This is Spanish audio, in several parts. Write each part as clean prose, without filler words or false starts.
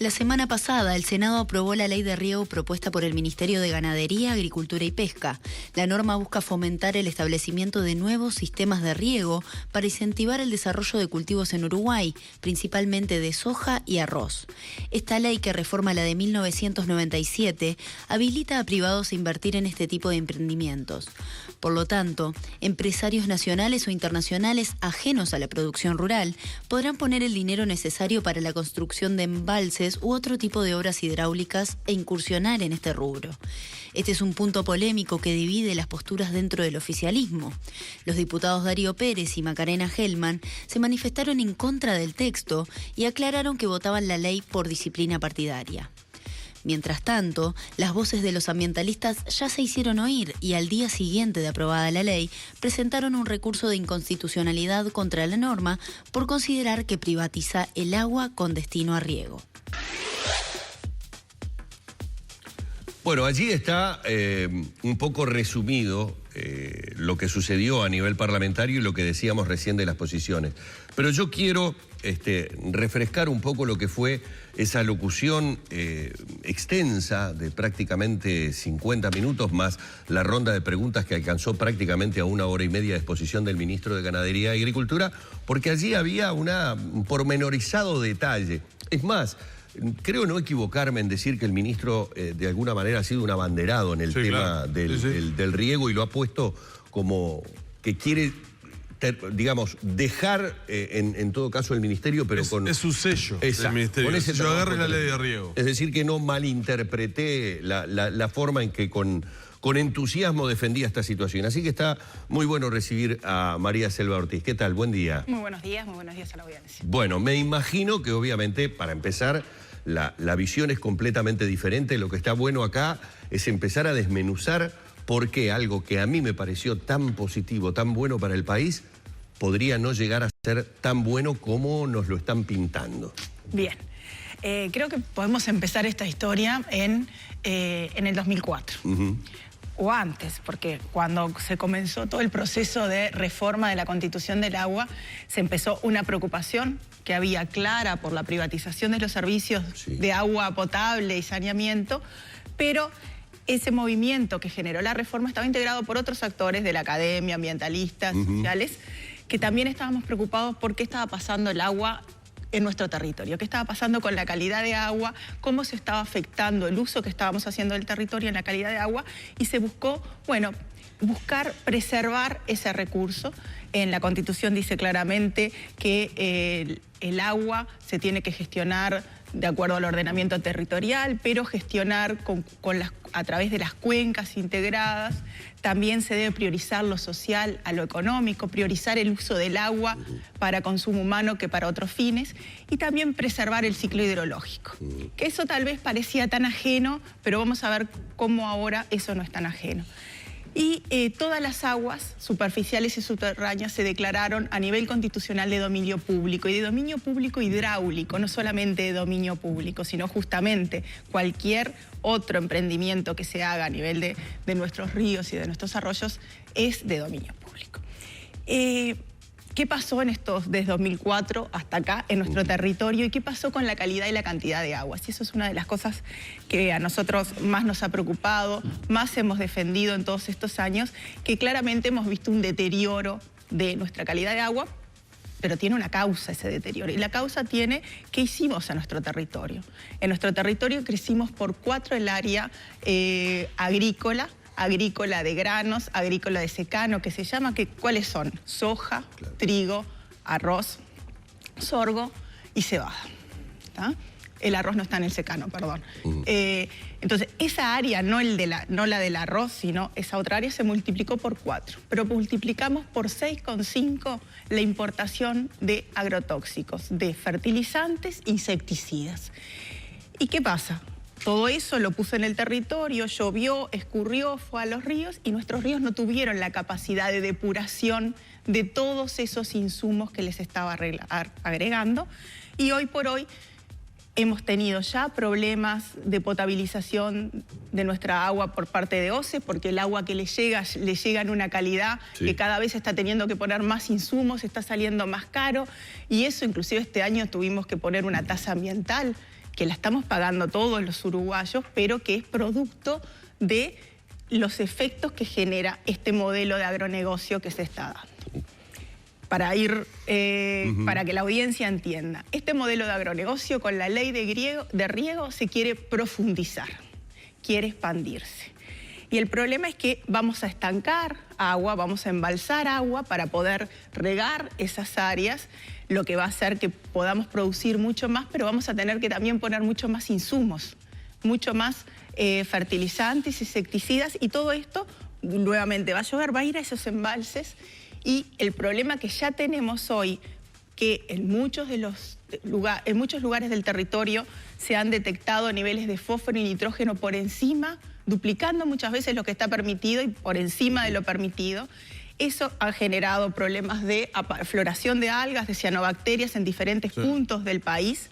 La semana pasada, el Senado aprobó la ley de riego propuesta por el Ministerio de Ganadería, Agricultura y Pesca. La norma busca fomentar el establecimiento de nuevos sistemas de riego para incentivar el desarrollo de cultivos en Uruguay, principalmente de soja y arroz. Esta ley, que reforma la de 1997, habilita a privados a invertir en este tipo de emprendimientos. Por lo tanto, empresarios nacionales o internacionales ajenos a la producción rural podrán poner el dinero necesario para la construcción de embalses u otro tipo de obras hidráulicas e incursionar en este rubro. Este es un punto polémico que divide las posturas dentro del oficialismo. Los diputados Darío Pérez y Macarena Gelman se manifestaron en contra del texto y aclararon que votaban la ley por disciplina partidaria. Mientras tanto, las voces de los ambientalistas ya se hicieron oír y al día siguiente de aprobada la ley, presentaron un recurso de inconstitucionalidad contra la norma por considerar que privatiza el agua con destino a riego. Bueno, allí está un poco resumido lo que sucedió a nivel parlamentario y lo que decíamos recién de las posiciones. Pero yo quiero refrescar un poco lo que fue esa locución extensa de prácticamente 50 minutos, más la ronda de preguntas que alcanzó prácticamente a 1 hora y media de exposición del ministro de Ganadería y Agricultura, porque allí había un pormenorizado detalle. Es más, creo no equivocarme en decir que el ministro de alguna manera ha sido un abanderado en el tema del riego y lo ha puesto como que quiere, digamos, dejar en todo caso el ministerio, pero es su sello del ministerio. Yo agarré la ley de riego. Es decir, que no malinterpreté la forma en que con entusiasmo defendía esta situación. Así que está muy bueno recibir a María Selva Ortiz. ¿Qué tal? Buen día. Muy buenos días a la audiencia. Bueno, me imagino que obviamente, para empezar, la visión es completamente diferente. Lo que está bueno acá es empezar a desmenuzar por qué algo que a mí me pareció tan positivo, tan bueno para el país, podría no llegar a ser tan bueno como nos lo están pintando. Bien, creo que podemos empezar esta historia en el 2004. O antes, porque cuando se comenzó todo el proceso de reforma de la Constitución del Agua, se empezó una preocupación que había clara por la privatización de los servicios de agua potable y saneamiento, pero ese movimiento que generó la reforma estaba integrado por otros actores de la academia, ambientalistas, sociales, que también estábamos preocupados por qué estaba pasando el agua en nuestro territorio, qué estaba pasando con la calidad de agua, cómo se estaba afectando el uso que estábamos haciendo del territorio en la calidad de agua, y se buscó, bueno, buscar preservar ese recurso. En la Constitución dice claramente que el agua se tiene que gestionar de acuerdo al ordenamiento territorial, pero gestionar a través de las cuencas integradas. También se debe priorizar lo social a lo económico, priorizar el uso del agua para consumo humano que para otros fines, y también preservar el ciclo hidrológico. Que eso tal vez parecía tan ajeno, pero vamos a ver cómo ahora eso no es tan ajeno. Y todas las aguas superficiales y subterráneas se declararon a nivel constitucional de dominio público, y de dominio público hidráulico, no solamente de dominio público, sino justamente cualquier otro emprendimiento que se haga a nivel de nuestros ríos y de nuestros arroyos es de dominio público. ¿Qué pasó desde 2004 hasta acá en nuestro territorio? ¿Y qué pasó con la calidad y la cantidad de aguas? Y eso es una de las cosas que a nosotros más nos ha preocupado, más hemos defendido en todos estos años, que claramente hemos visto un deterioro de nuestra calidad de agua, pero tiene una causa ese deterioro. Y la causa tiene qué hicimos en nuestro territorio. En nuestro territorio crecimos por 4 el área agrícola de granos, agrícola de secano, que se llama, ¿cuáles son? Soja, trigo, arroz, sorgo y cebada. ¿Tá? El arroz no está en el secano, perdón. Entonces, esa área, no la del arroz, sino esa otra área, se multiplicó por 4. Pero multiplicamos por 6,5 la importación de agrotóxicos, de fertilizantes, insecticidas. ¿Y qué pasa? Todo eso lo puso en el territorio, llovió, escurrió, fue a los ríos, y nuestros ríos no tuvieron la capacidad de depuración de todos esos insumos que les estaba agregando. Y hoy por hoy hemos tenido ya problemas de potabilización de nuestra agua por parte de OCE, porque el agua que le llega en una calidad que cada vez está teniendo que poner más insumos, está saliendo más caro, y eso inclusive este año tuvimos que poner una tasa ambiental que la estamos pagando todos los uruguayos, pero que es producto de los efectos que genera este modelo de agronegocio que se está dando. Para que la audiencia entienda, este modelo de agronegocio con la ley de riego se quiere profundizar, quiere expandirse. Y el problema es que vamos a estancar agua, vamos a embalsar agua para poder regar esas áreas, lo que va a hacer que podamos producir mucho más, pero vamos a tener que también poner mucho más insumos, mucho más fertilizantes, insecticidas, y todo esto nuevamente va a llover, va a ir a esos embalses, y el problema que ya tenemos hoy, que en muchos lugares del territorio se han detectado niveles de fósforo y nitrógeno por encima, duplicando muchas veces lo que está permitido y por encima de lo permitido. Eso ha generado problemas de floración de algas, de cianobacterias en diferentes puntos del país.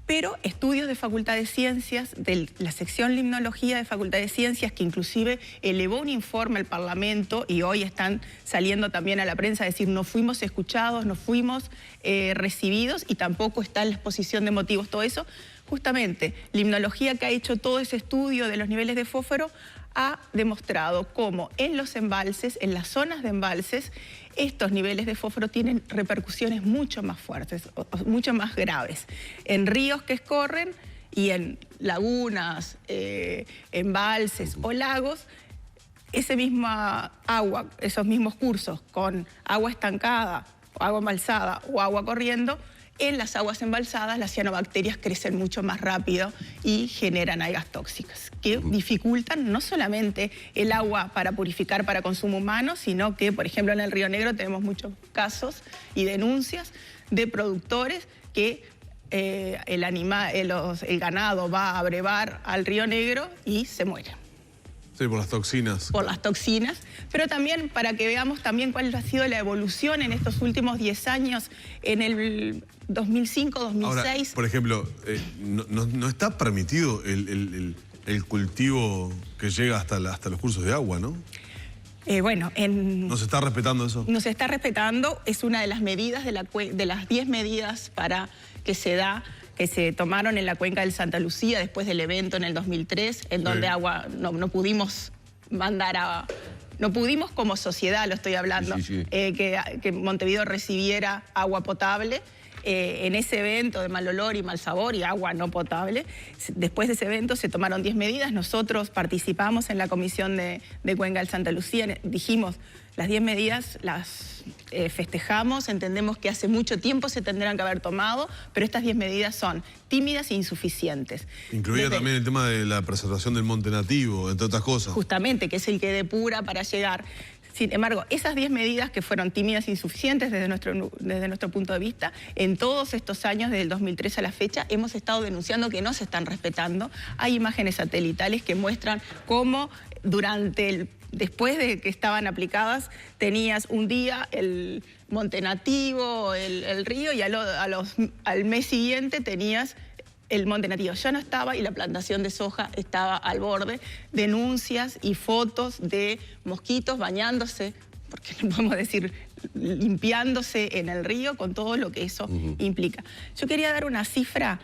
Pero estudios de Facultad de Ciencias, de la sección Limnología de Facultad de Ciencias, que inclusive elevó un informe al Parlamento y hoy están saliendo también a la prensa a decir no fuimos escuchados, no fuimos recibidos, y tampoco está en la exposición de motivos todo eso. Justamente, Limnología, que ha hecho todo ese estudio de los niveles de fósforo, ha demostrado cómo en los embalses, en las zonas de embalses, estos niveles de fósforo tienen repercusiones mucho más fuertes, mucho más graves. En ríos que escorren y en lagunas, embalses o lagos, ese misma agua, esos mismos cursos con agua estancada, agua embalsada o agua corriendo, en las aguas embalsadas las cianobacterias crecen mucho más rápido y generan algas tóxicas, que dificultan no solamente el agua para purificar para consumo humano, sino que, por ejemplo, en el Río Negro tenemos muchos casos y denuncias de productores que el ganado va a brevar al Río Negro y se muere. Sí, por las toxinas. Por las toxinas, pero también para que veamos también cuál ha sido la evolución en estos últimos 10 años, en el 2005, 2006. Ahora, por ejemplo, no está permitido el cultivo que llega hasta los cursos de agua, ¿no? Bueno, ¿No se está respetando eso? No se está respetando, es una de las medidas, de las 10 medidas que se tomaron en la cuenca del Santa Lucía después del evento en el 2003, en donde agua no pudimos mandar no pudimos como sociedad, lo estoy hablando, que Montevideo recibiera agua potable. En ese evento de mal olor y mal sabor y agua no potable. Después de ese evento se tomaron 10 medidas. Nosotros participamos en la comisión de Cuenca del Santa Lucía. Dijimos, las 10 medidas las festejamos, entendemos que hace mucho tiempo se tendrán que haber tomado, pero estas 10 medidas son tímidas e insuficientes. Incluía también el tema de la preservación del monte nativo, entre otras cosas. Justamente, que es el que depura para llegar. Sin embargo, esas 10 medidas que fueron tímidas e insuficientes desde nuestro punto de vista, en todos estos años, desde el 2003 a la fecha, hemos estado denunciando que no se están respetando. Hay imágenes satelitales que muestran cómo después de que estaban aplicadas, tenías un día el monte nativo, el río, y al mes siguiente tenías el monte nativo. Ya no estaba y la plantación de soja estaba al borde. Denuncias y fotos de mosquitos bañándose, porque no podemos decir limpiándose en el río, con todo lo que eso implica. Yo quería dar una cifra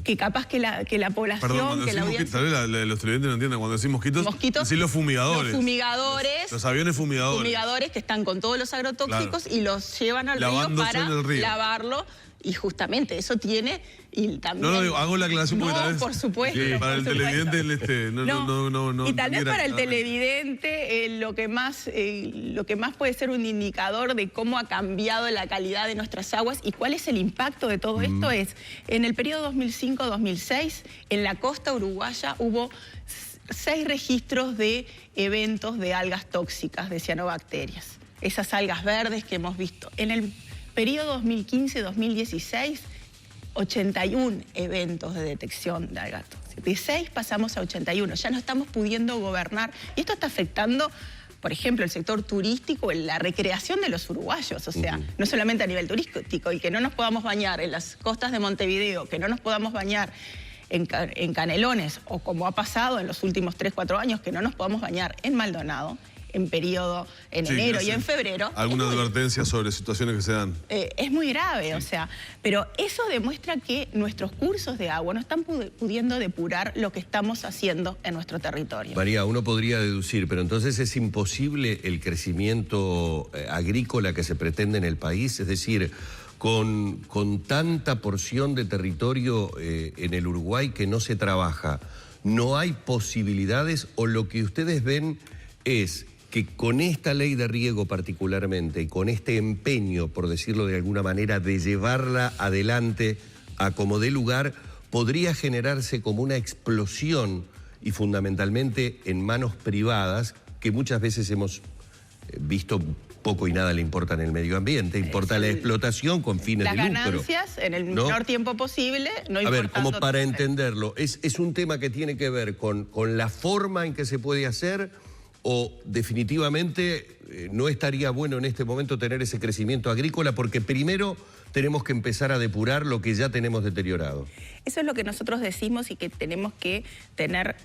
que capaz que la población... Perdón, que la audiencia... Tal vez los televidentes no entiendan, cuando decís mosquitos, decís los fumigadores. Los fumigadores. Los aviones fumigadores. Fumigadores que están con todos los agrotóxicos y los llevan al río para lavarlo. Y justamente eso tiene... Y también, hago la aclaración porque tal vez... por supuesto. Sí, para el televidente y tal vez para el televidente lo que más puede ser un indicador de cómo ha cambiado la calidad de nuestras aguas y cuál es el impacto de todo esto es, en el periodo 2005-2006, en la costa uruguaya hubo 6 registros de eventos de algas tóxicas, de cianobacterias. Esas algas verdes que hemos visto. En el periodo 2015-2016, 81 eventos de detección de algas tóxicas. De 6 pasamos a 81. Ya no estamos pudiendo gobernar. Y esto está afectando, por ejemplo, el sector turístico, la recreación de los uruguayos. O sea, no solamente a nivel turístico, y que no nos podamos bañar en las costas de Montevideo, que no nos podamos bañar en Canelones, o como ha pasado en los últimos 3-4 años, que no nos podamos bañar en Maldonado. en periodo en enero y en febrero. ¿Alguna advertencia sobre situaciones que se dan? Es muy grave, o sea, pero eso demuestra que nuestros cursos de agua no están pudiendo depurar lo que estamos haciendo en nuestro territorio. María, uno podría deducir, pero entonces es imposible el crecimiento agrícola que se pretende en el país, es decir, con tanta porción de territorio en el Uruguay que no se trabaja, ¿no hay posibilidades o lo que ustedes ven es que con esta ley de riego particularmente y con este empeño, por decirlo de alguna manera, de llevarla adelante a como dé lugar, podría generarse como una explosión y fundamentalmente en manos privadas que muchas veces hemos visto poco y nada le importa en el medio ambiente, importa la explotación con fines de lucro. Las ganancias en el menor tiempo posible, no importando... A ver, como para entenderlo, ¿es un tema que tiene que ver con la forma en que se puede hacer o definitivamente no estaría bueno en este momento tener ese crecimiento agrícola porque primero tenemos que empezar a depurar lo que ya tenemos deteriorado? Eso es lo que nosotros decimos y que tenemos que tener...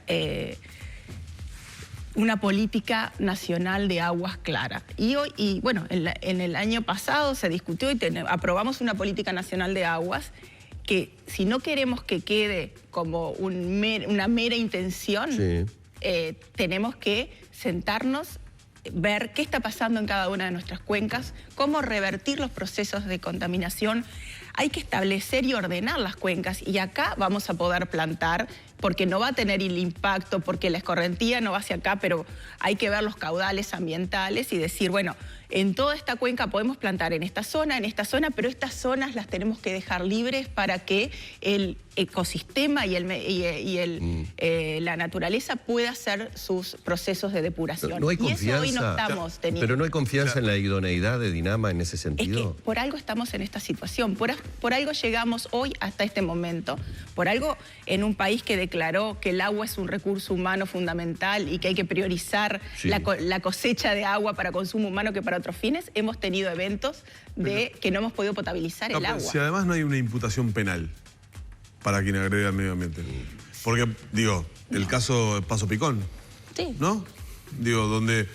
una política nacional de aguas clara. Y bueno, en el año pasado se discutió y aprobamos una política nacional de aguas que si no queremos que quede como una mera intención, sí, tenemos que sentarnos, ver qué está pasando en cada una de nuestras cuencas, cómo revertir los procesos de contaminación. Hay que establecer y ordenar las cuencas y acá vamos a poder plantar porque no va a tener el impacto, porque la escorrentía no va hacia acá, pero hay que ver los caudales ambientales y decir, bueno, en toda esta cuenca podemos plantar en esta zona, pero estas zonas las tenemos que dejar libres para que el ecosistema y la naturaleza pueda hacer sus procesos de depuración. No hay confianza, y eso hoy no estamos teniendo. Pero no hay confianza en la idoneidad de Dinama en ese sentido. Es que por algo estamos en esta situación, por algo llegamos hoy hasta este momento, por algo en un país que declaró que el agua es un recurso humano fundamental y que hay que priorizar la cosecha de agua para consumo humano que para otros fines, hemos tenido eventos de que no hemos podido potabilizar el agua. Si además no hay una imputación penal para quien agrede al medio ambiente. Porque, digo, el caso de Paso Picón, ¿no? Digo, donde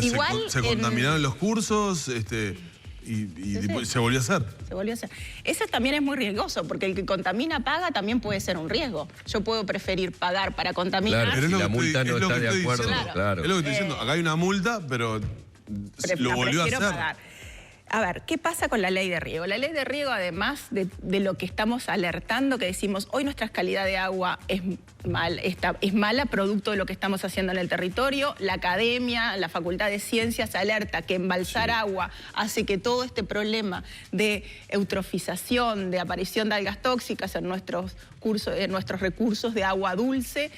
se contaminaron los cursos y se volvió a hacer. Se volvió a hacer. Eso también es muy riesgoso, porque el que contamina paga también puede ser un riesgo. Yo puedo preferir pagar para contaminar. Claro, pero si la multa no está de acuerdo, claro. Es lo que estoy diciendo. Acá hay una multa, pero lo volvió a hacer. Pagar. A ver, ¿qué pasa con la ley de riego? La ley de riego, además de lo que estamos alertando, que decimos, hoy nuestra calidad de agua es mala, producto de lo que estamos haciendo en el territorio. La academia, la Facultad de Ciencias alerta que embalsar agua hace que todo este problema de eutrofización, de aparición de algas tóxicas en nuestros recursos de agua dulce,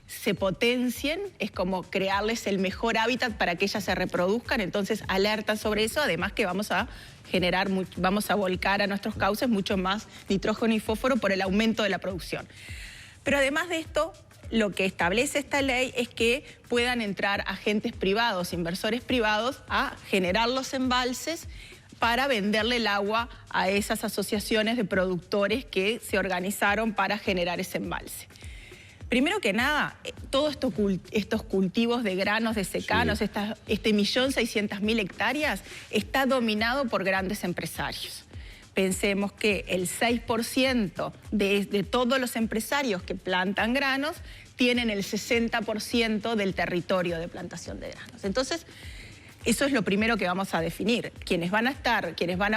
se potencien, es como crearles el mejor hábitat para que ellas se reproduzcan, entonces alertan sobre eso, además que vamos a volcar a nuestros cauces mucho más nitrógeno y fósforo por el aumento de la producción. Pero además de esto, lo que establece esta ley es que puedan entrar agentes privados, inversores privados, a generar los embalses para venderle el agua a esas asociaciones de productores que se organizaron para generar ese embalse. Primero que nada, todos estos cultivos de granos, de secanos, este 1.600.000 hectáreas, está dominado por grandes empresarios. Pensemos que el 6% de todos los empresarios que plantan granos tienen el 60% del territorio de plantación de granos. Entonces, eso es lo primero que vamos a definir. Quienes van a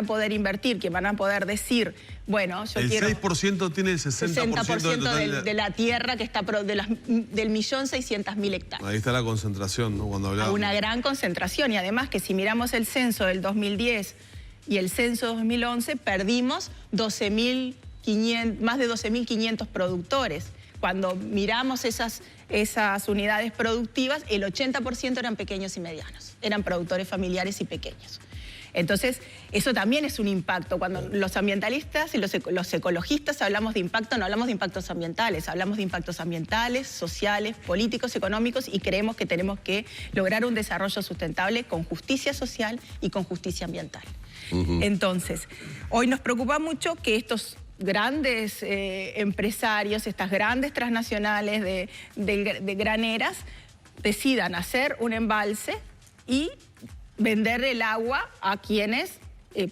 poder invertir, quienes van a poder decir, bueno, yo quiero... El 6% tiene el 60% de la tierra que está del 1.600.000 hectáreas. Ahí está la concentración, ¿no? Cuando hablamos. Una gran concentración. Y además que si miramos el censo del 2010 y el censo 2011, perdimos más de 12.500 productores. Cuando miramos esas unidades productivas, el 80% eran pequeños y medianos, eran productores familiares y pequeños. Entonces, eso también es un impacto. Cuando los ambientalistas y los ecologistas hablamos de impacto, no hablamos de impactos ambientales, hablamos de impactos ambientales, sociales, políticos, económicos, y creemos que tenemos que lograr un desarrollo sustentable con justicia social y con justicia ambiental. Entonces, hoy nos preocupa mucho que estos grandes empresarios, estas grandes transnacionales de graneras, decidan hacer un embalse y vender el agua a quienes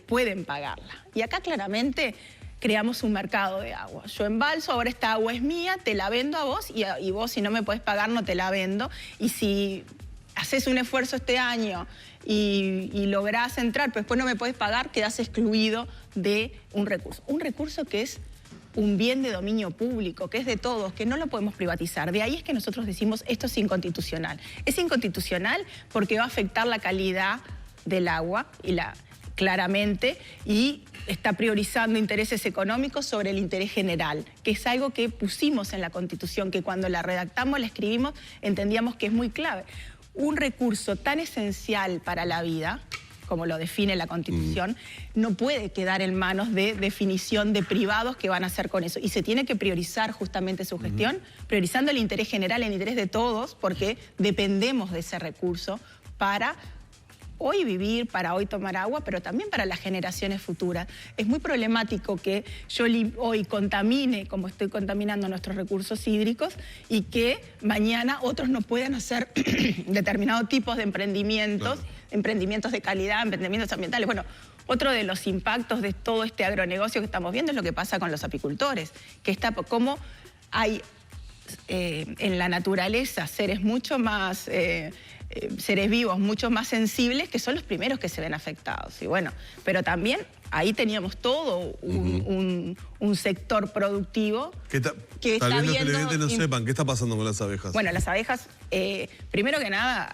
pueden pagarla. Y acá claramente creamos un mercado de agua. Yo embalso, ahora esta agua es mía, te la vendo a vos y vos si no me podés pagar no te la vendo. Y si haces un esfuerzo este año y lográs entrar, pero después no me podés pagar, quedás excluido de un recurso. Un recurso que es un bien de dominio público, que es de todos, que no lo podemos privatizar. De ahí es que nosotros decimos esto es inconstitucional. Es inconstitucional porque va a afectar la calidad del agua claramente, y está priorizando intereses económicos sobre el interés general, que es algo que pusimos en la Constitución, que cuando la redactamos, la escribimos, entendíamos que es muy clave. Un recurso tan esencial para la vida, como lo define la Constitución, no puede quedar en manos de definición de privados que van a hacer con eso. Y se tiene que priorizar justamente su gestión, priorizando el interés general, el interés de todos, porque dependemos de ese recurso para hoy vivir, para hoy tomar agua, pero también para las generaciones futuras. Es muy problemático que yo hoy contamine, como estoy contaminando nuestros recursos hídricos, y que mañana otros no puedan hacer determinados tipos de emprendimientos, claro, emprendimientos de calidad, emprendimientos ambientales. Bueno, otro de los impactos de todo este agronegocio que estamos viendo es lo que pasa con los apicultores, que cómo hay en la naturaleza seres mucho más... seres vivos mucho más sensibles que son los primeros que se ven afectados. Y bueno, pero también ahí teníamos todo un sector productivo que está viendo... Tal vez los televidentes no sepan, ¿qué está pasando con las abejas? Bueno, las abejas, primero que nada,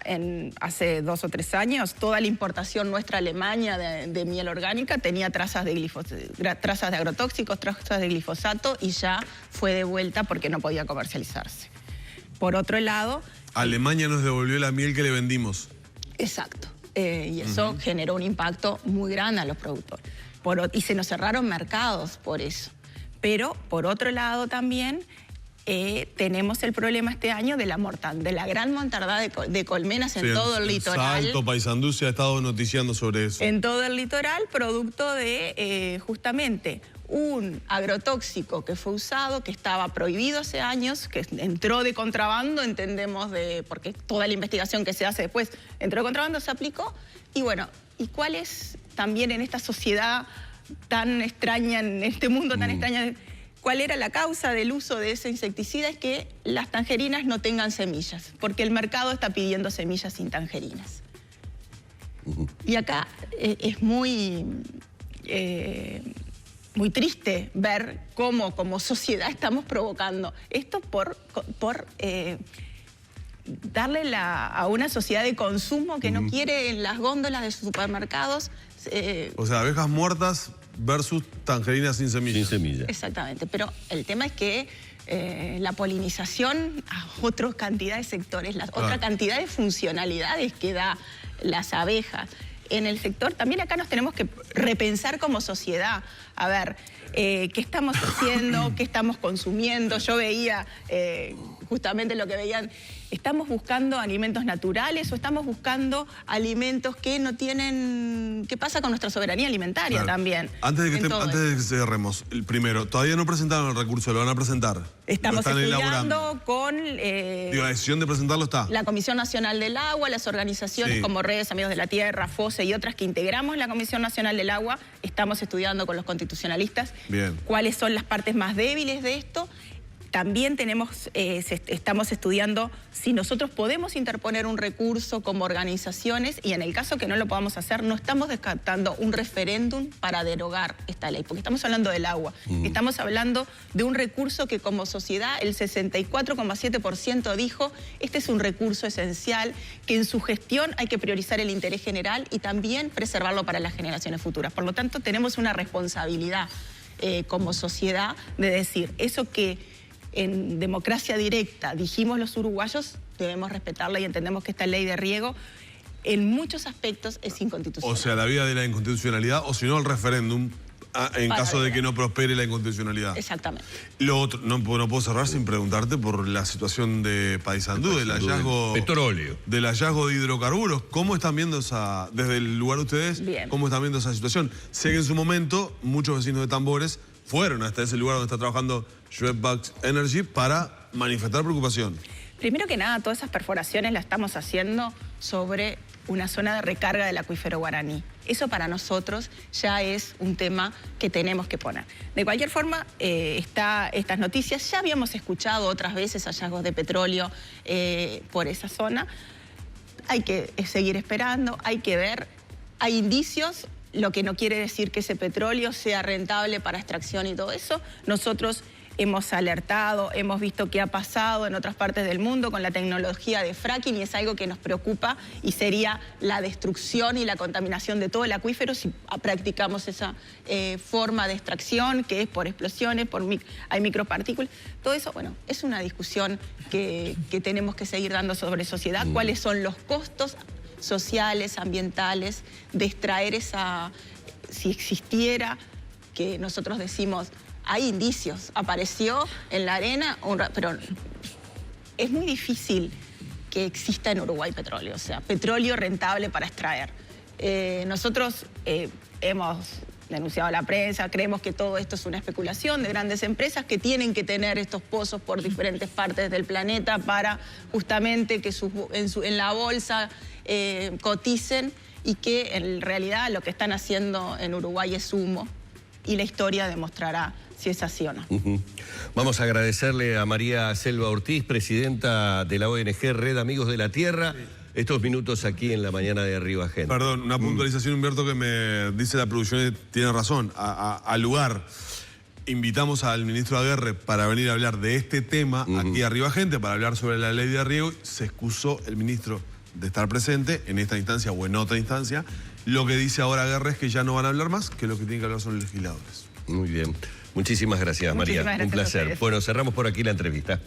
hace 2 o 3 años, toda la importación nuestra a Alemania de miel orgánica tenía trazas de agrotóxicos, trazas de glifosato, y ya fue de vuelta porque no podía comercializarse. Por otro lado... Alemania nos devolvió la miel que le vendimos. Exacto. Y eso generó un impacto muy grande a los productores. Y se nos cerraron mercados por eso. Pero, por otro lado también, tenemos el problema este año de la gran mortandad de colmenas en todo el litoral. Salto, Paysandú se ha estado noticiando sobre eso. En todo el litoral, producto de justamente un agrotóxico que fue usado, que estaba prohibido hace años, que entró de contrabando, entendemos, porque toda la investigación que se hace después entró de contrabando, se aplicó. Y bueno, ¿y cuál es también en esta sociedad tan extraña, en este mundo tan extraño, cuál era la causa del uso de ese insecticida? Es que las tangerinas no tengan semillas, porque el mercado está pidiendo semillas sin tangerinas. Y acá es muy triste ver cómo como sociedad estamos provocando esto por darle a una sociedad de consumo que no quiere en las góndolas de sus supermercados. O sea, abejas muertas versus tangerinas sin semillas. Sin semillas. Exactamente, pero el tema es que la polinización a otra cantidad de sectores, otra cantidad de funcionalidades que da las abejas en el sector. También acá nos tenemos que repensar como sociedad. A ver, ¿qué estamos haciendo? ¿Qué estamos consumiendo? Yo veía justamente lo que veían. ¿Estamos buscando alimentos naturales o estamos buscando alimentos que no tienen... ¿Qué pasa con nuestra soberanía alimentaria también? Antes de que cerremos, primero, todavía no presentaron el recurso, lo van a presentar. Estamos estudiando con... la decisión de presentarlo está. La Comisión Nacional del Agua, las organizaciones como Redes Amigos de la Tierra, FOSE y otras que integramos la Comisión Nacional del Agua, estamos estudiando con los constitucionalistas cuáles son las partes más débiles de esto. También estamos estudiando si nosotros podemos interponer un recurso como organizaciones, y en el caso que no lo podamos hacer, no estamos descartando un referéndum para derogar esta ley, porque estamos hablando del agua. Estamos hablando de un recurso que como sociedad el 64,7% dijo, este es un recurso esencial, que en su gestión hay que priorizar el interés general y también preservarlo para las generaciones futuras. Por lo tanto, tenemos una responsabilidad como sociedad de decir, eso que en democracia directa dijimos los uruguayos, debemos respetarla, y entendemos que esta ley de riego en muchos aspectos es inconstitucional. O sea, la vía de la inconstitucionalidad, o si no el referéndum, en caso de que no prospere la inconstitucionalidad. Exactamente. Lo otro, no puedo cerrar sin preguntarte por la situación de Paysandú, del hallazgo... Petróleo. Del hallazgo de hidrocarburos. ¿Cómo están viendo desde el lugar de ustedes, cómo están viendo esa situación? Sé que en su momento muchos vecinos de Tambores fueron hasta ese lugar donde está trabajando Schwebach Energy para manifestar preocupación. Primero que nada, todas esas perforaciones las estamos haciendo sobre una zona de recarga del acuífero guaraní. Eso para nosotros ya es un tema que tenemos que poner. De cualquier forma, estas noticias, ya habíamos escuchado otras veces hallazgos de petróleo por esa zona. Hay que seguir esperando, hay que ver, hay indicios, lo que no quiere decir que ese petróleo sea rentable para extracción y todo eso. Nosotros hemos alertado, hemos visto qué ha pasado en otras partes del mundo con la tecnología de fracking y es algo que nos preocupa y sería la destrucción y la contaminación de todo el acuífero si practicamos esa forma de extracción que es por explosiones, hay micropartículas. Todo eso, bueno, es una discusión que tenemos que seguir dando sobre sociedad. ¿Cuáles son los costos sociales, ambientales de extraer si existiera, que nosotros decimos... Hay indicios, apareció en la arena, pero es muy difícil que exista en Uruguay petróleo, o sea, petróleo rentable para extraer. Nosotros hemos denunciado a la prensa, creemos que todo esto es una especulación de grandes empresas que tienen que tener estos pozos por diferentes partes del planeta para justamente que en la bolsa coticen y que en realidad lo que están haciendo en Uruguay es humo y la historia demostrará si es así o no. Vamos a agradecerle a María Selva Ortiz, presidenta de la ONG Red Amigos de la Tierra, estos minutos aquí en la mañana de Arriba Gente. Perdón, una puntualización, Humberto, que me dice la producción, tiene razón. Al lugar, invitamos al ministro Aguerre para venir a hablar de este tema aquí Arriba Gente, para hablar sobre la ley de riego. Se excusó el ministro de estar presente en esta instancia o en otra instancia. Lo que dice ahora Aguerre es que ya no van a hablar más, que lo que tienen que hablar son los legisladores. Muy bien. Muchísimas gracias, María. Un placer. Bueno, cerramos por aquí la entrevista.